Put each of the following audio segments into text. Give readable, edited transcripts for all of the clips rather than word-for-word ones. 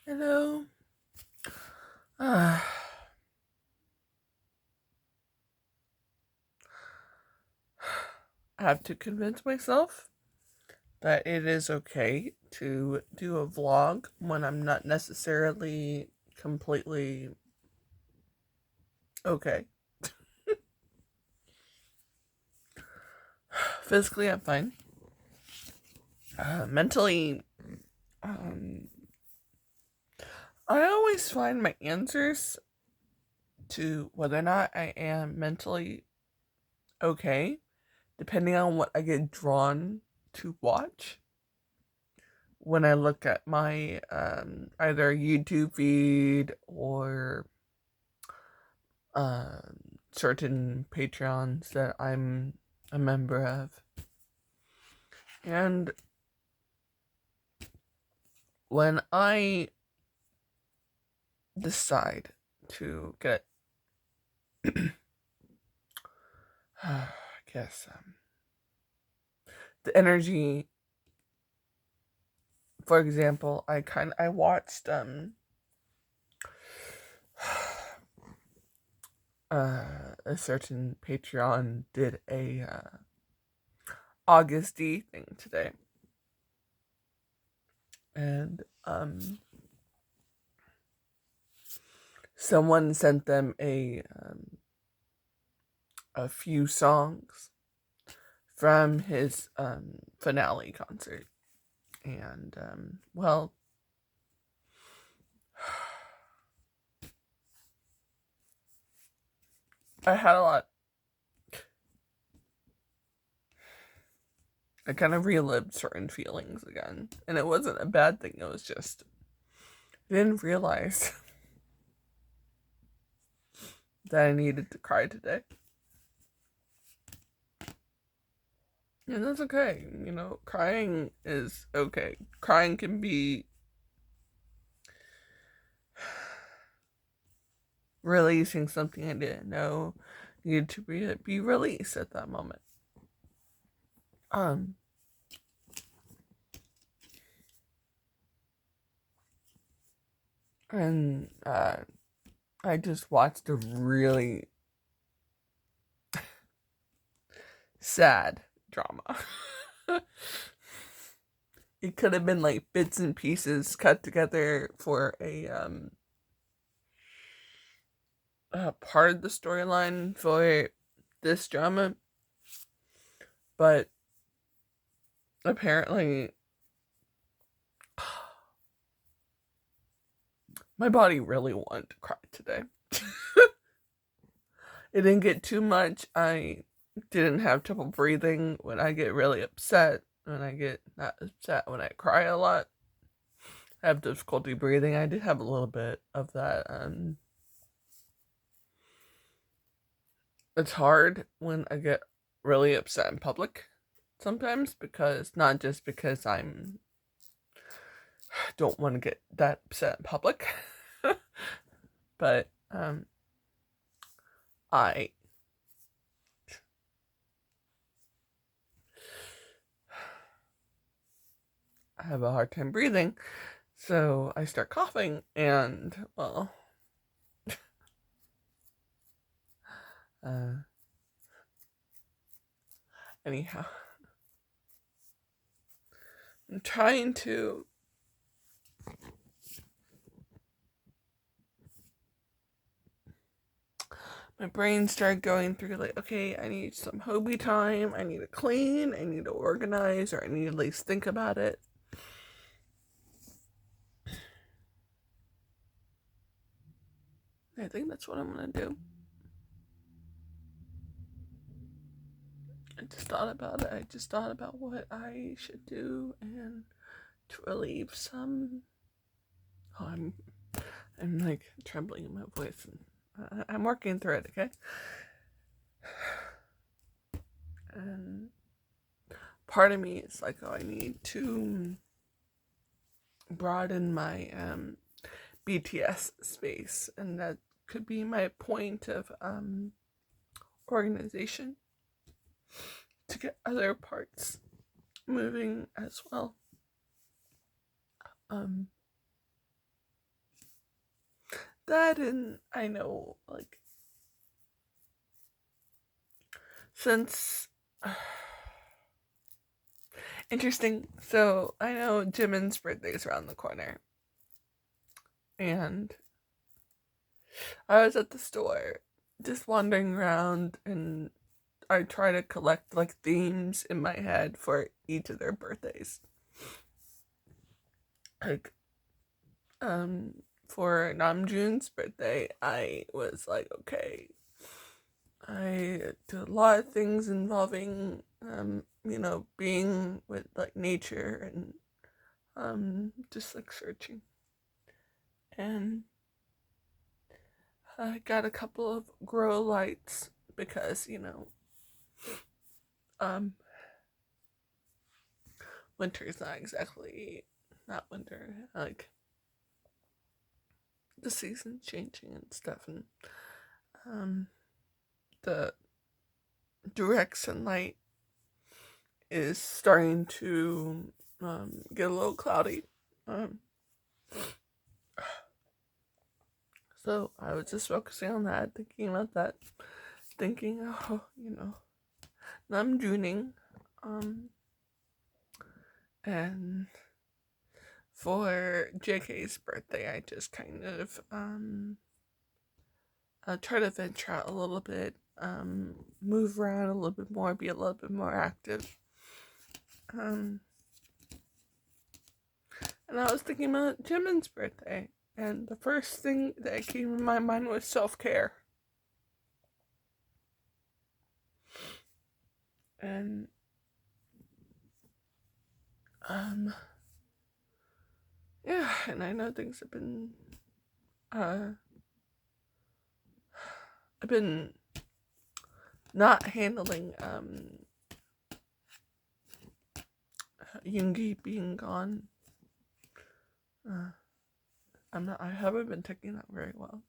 Hello. Uh, I have to convince myself that it is okay to do a vlog when I'm not necessarily completely okay. Physically, I'm fine. Mentally, um, I always find my answers to whether or not I am mentally okay, depending on what I get drawn to watch. When I look at my either YouTube feed or certain Patreons that I'm a member of. And when I decide to get, I guess, the energy, for example, I watched a certain Patreon did a August D thing today, and someone sent them a few songs from his finale concert, and well, I had a lot. I kind of relived certain feelings again, and it wasn't a bad thing. It was just I didn't realize that I needed to cry today, and that's okay. You know, crying is okay. Crying can be releasing something I didn't know needed to be released at that moment. Um, and I just watched a really sad drama. It could have been like bits and pieces cut together for a part of the storyline for this drama, but apparently my body really wanted to cry today. It didn't get too much. I didn't have trouble breathing when I get really upset. When I get not upset, when I cry a lot, I have difficulty breathing. I did have a little bit of that. It's hard when I get really upset in public sometimes, because not just because I'm don't want to get that upset in public, but I have a hard time breathing, so I start coughing, and well, uh, anyhow, I'm trying to my brain started going through like, okay, I need some Hobie time, I need to clean, I need to organize, or I need to at least think about it. I think that's what I'm gonna do. I just thought about it. I just thought about what I should do and to relieve some. Oh, I'm like trembling in my voice, and I'm working through it. Okay, and part of me is like, oh, I need to broaden my BTS space, and that could be my point of organization to get other parts moving as well. Um, that, and I know, like, since interesting. So I know Jimin's birthday's around the corner, and I was at the store just wandering around, and I try to collect like themes in my head for each of their birthdays. Like, for Namjoon's birthday, I was like, okay, I do a lot of things involving, being with like nature and just like searching. And I got a couple of grow lights because, um, winter's not winter, like the season's changing and stuff, and um, the direct sunlight is starting to get a little cloudy. Um, so I was just focusing on that, thinking about that, thinking, I'm Juning, and for JK's birthday, I just kind of try to venture out a little bit, move around a little bit more, be a little bit more active. And I was thinking about Jimin's birthday, and the first thing that came in my mind was self-care. And yeah, and I know things have been I've been not handling Yoongi being gone. I haven't been taking that very well.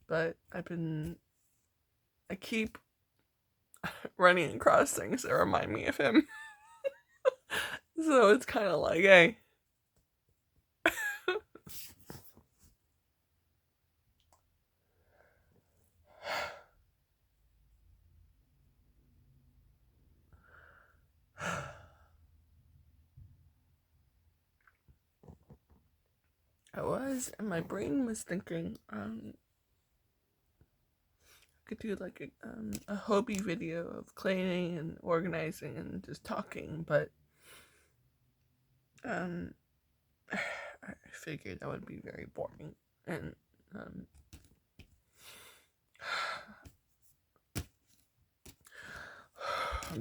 But I keep running across things that remind me of him. So it's kind of like, hey. And my brain was thinking, I could do like a hobby video of cleaning and organizing and just talking, but I figured that would be very boring, and I'm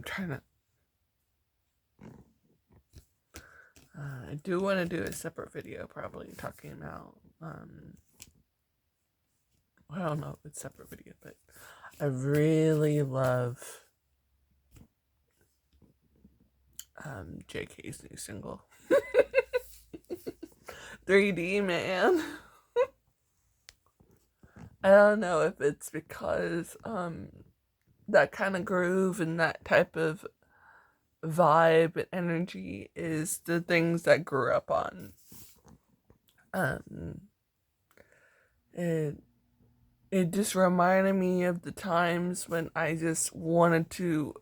trying to. I do want to do a separate video, probably talking about. I don't know if it's a separate video, but I really love JK's new single. 3D, man. I don't know if it's because that kind of groove and that type of vibe and energy is the things that grew up on. It just reminded me of the times when I just wanted to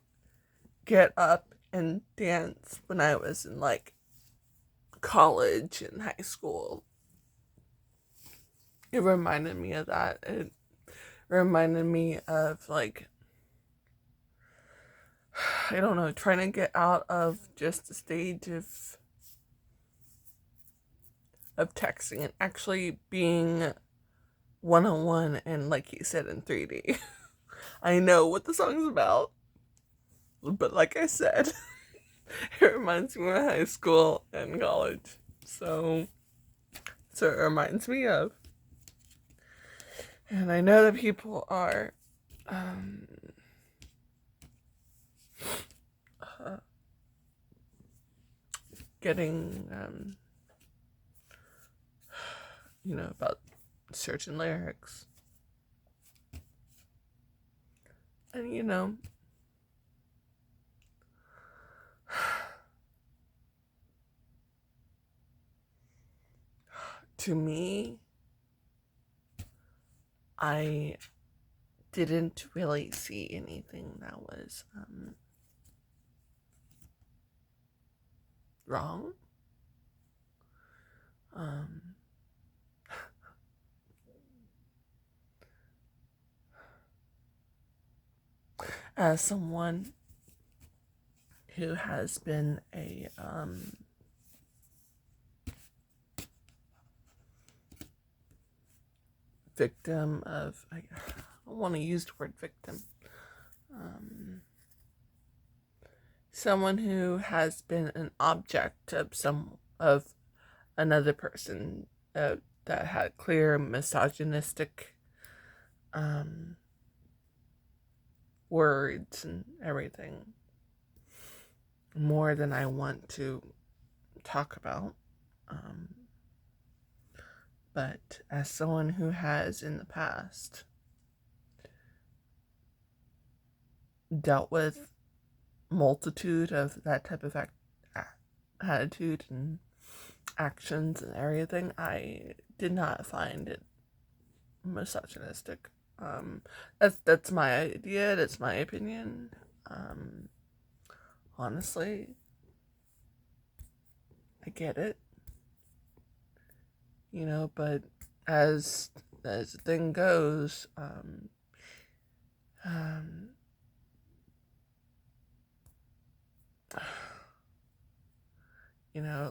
get up and dance when I was in like college and high school. It reminded me of that. It reminded me of like, I don't know, trying to get out of just the stage of texting and actually being one-on-one and, like you said, in 3D. I know what the song's about, but like I said, it reminds me of high school and college. So it reminds me of. And I know that people are getting, about certain lyrics. And, to me, I didn't really see anything that was wrong. Um, as someone who has been a victim of, I don't want to use the word victim, someone who has been an object of another person that had clear misogynistic words and everything, more than I want to talk about. But as someone who has in the past dealt with multitude of that type of attitude and actions and everything, I did not find it misogynistic. That's my idea. That's my opinion. Honestly, I get it, but as the thing goes,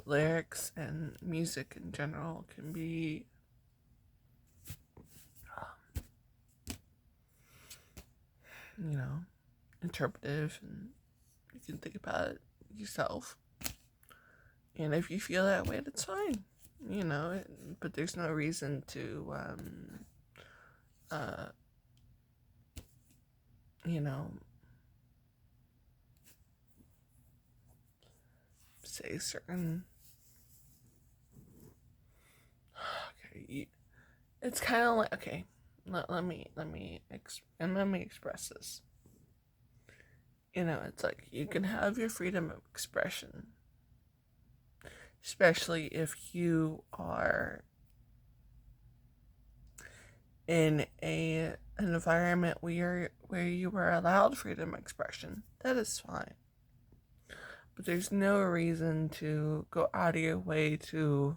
lyrics and music in general can be interpretive, and you can think about it yourself. And if you feel that way, that's fine, but there's no reason to, say certain. Okay, it's kind of like, okay, let me express this. It's like you can have your freedom of expression, especially if you are in an environment where you are allowed freedom of expression. That is fine. But there's no reason to go out of your way to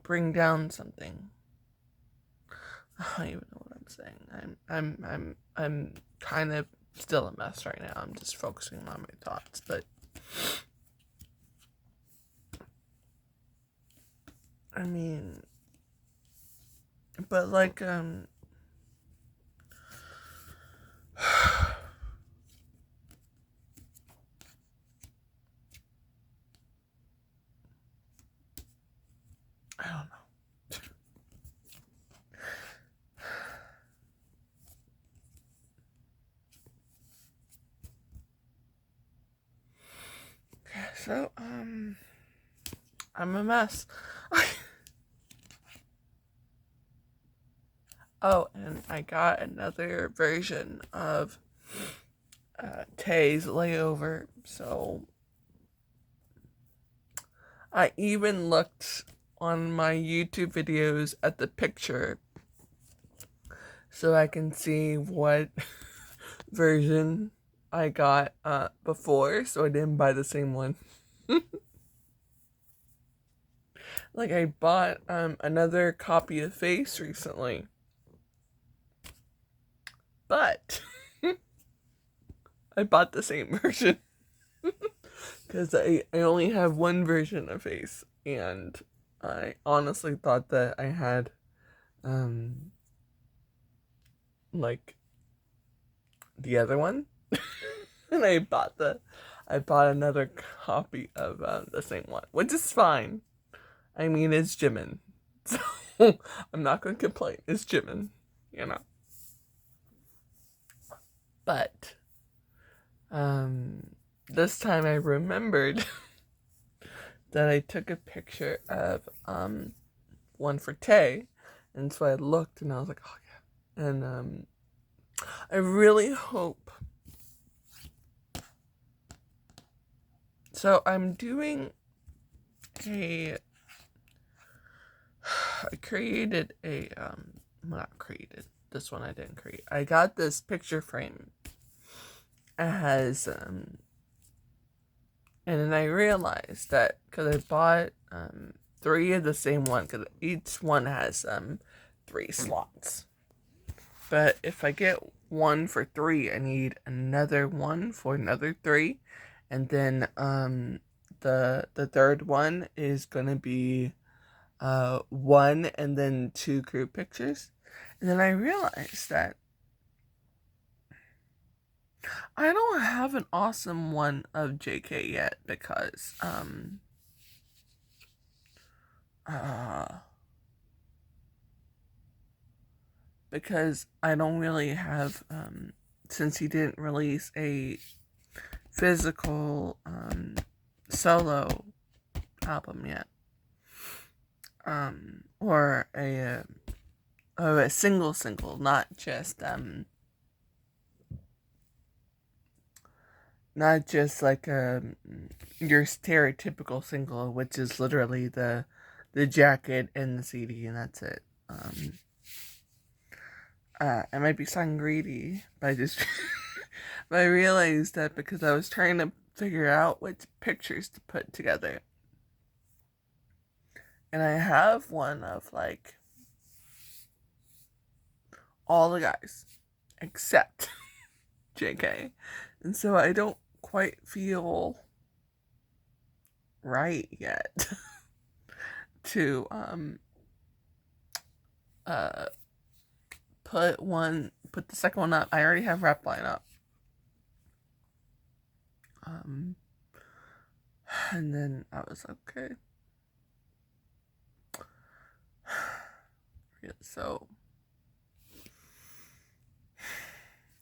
bring down something. I don't even know what I'm saying. I'm kind of still a mess right now. I'm just focusing on my thoughts, but I mean, but like I don't know. So, I'm a mess. Oh, and I got another version of Tay's layover, so I even looked on my YouTube videos at the picture so I can see what version I got before, so I didn't buy the same one. Like, I bought another copy of Face recently, but I bought the same version because I only have one version of Face, and I honestly thought that I had like the other one, and I bought another copy of the same one, which is fine. I mean, it's Jimin, so I'm not gonna complain. It's Jimin, you know. But this time I remembered that I took a picture of one for Tay, and so I looked and I was like, oh yeah, and I really hope. So I'm doing a I created a well, not created. This one I didn't create. I got this picture frame. It has and then I realized that because I bought 3 of the same one, because each one has 3 slots. But if I get one for 3, I need another one for another 3, and then the third one is gonna be 1 and then 2 group pictures. And then I realized that I don't have an awesome one of JK yet uh because I don't really have since he didn't release a physical solo album yet, or a single, not just like your stereotypical single, which is literally the jacket and the CD, and that's it. I might be sounding greedy, but but I realized that because I was trying to figure out which pictures to put together, and I have one of like all the guys except JK, and so I don't quite feel right yet to uh put the second one up. I already have rep line up. And then I was okay. Yeah, so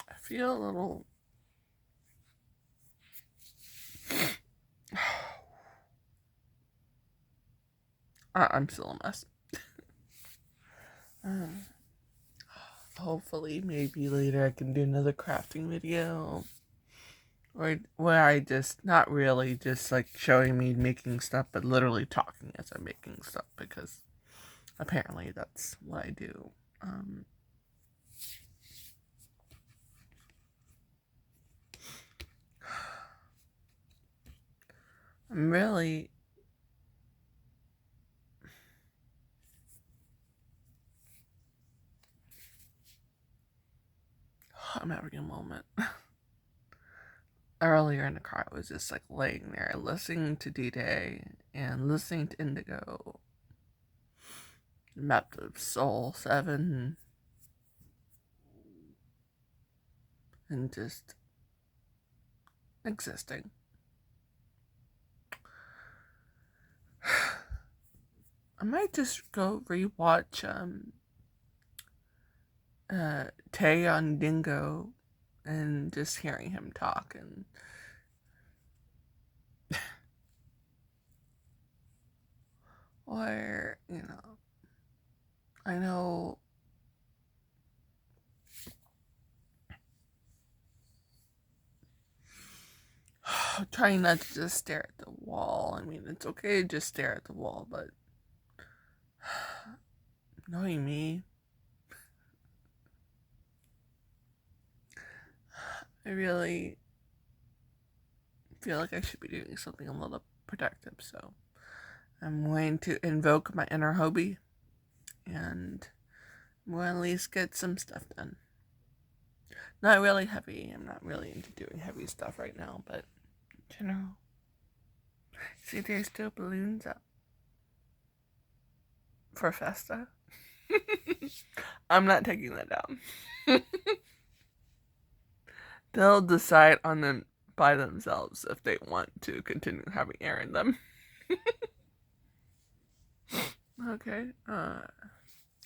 I feel a little I'm still a mess. Hopefully, maybe later I can do another crafting video. Or where I just, not really just like showing me making stuff, but literally talking as I'm making stuff, because apparently that's what I do. I'm really I'm having a moment. Earlier in the car, I was just like laying there listening to D-Day and listening to Indigo, Map of Soul 7, and just existing. I might just go rewatch Tay on Dingo and just hearing him talk, and or I know trying not to just stare at the wall. I mean, it's okay to just stare at the wall, but knowing me, I really feel like I should be doing something a little productive, so I'm going to invoke my inner Hobie, and I'm going to at least get some stuff done. Not really heavy. I'm not really into doing heavy stuff right now, but see, there's still balloons up for Festa. I'm not taking that down. They'll decide on them by themselves if they want to continue having air in them. Okay. I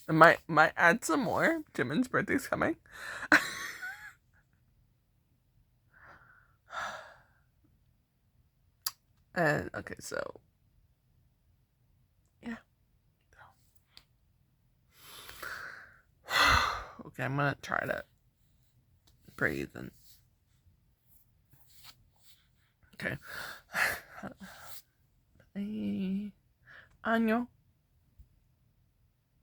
might add some more. Jimin's birthday's coming. And okay, so yeah. Okay, I'm gonna try to breathe and okay. Año.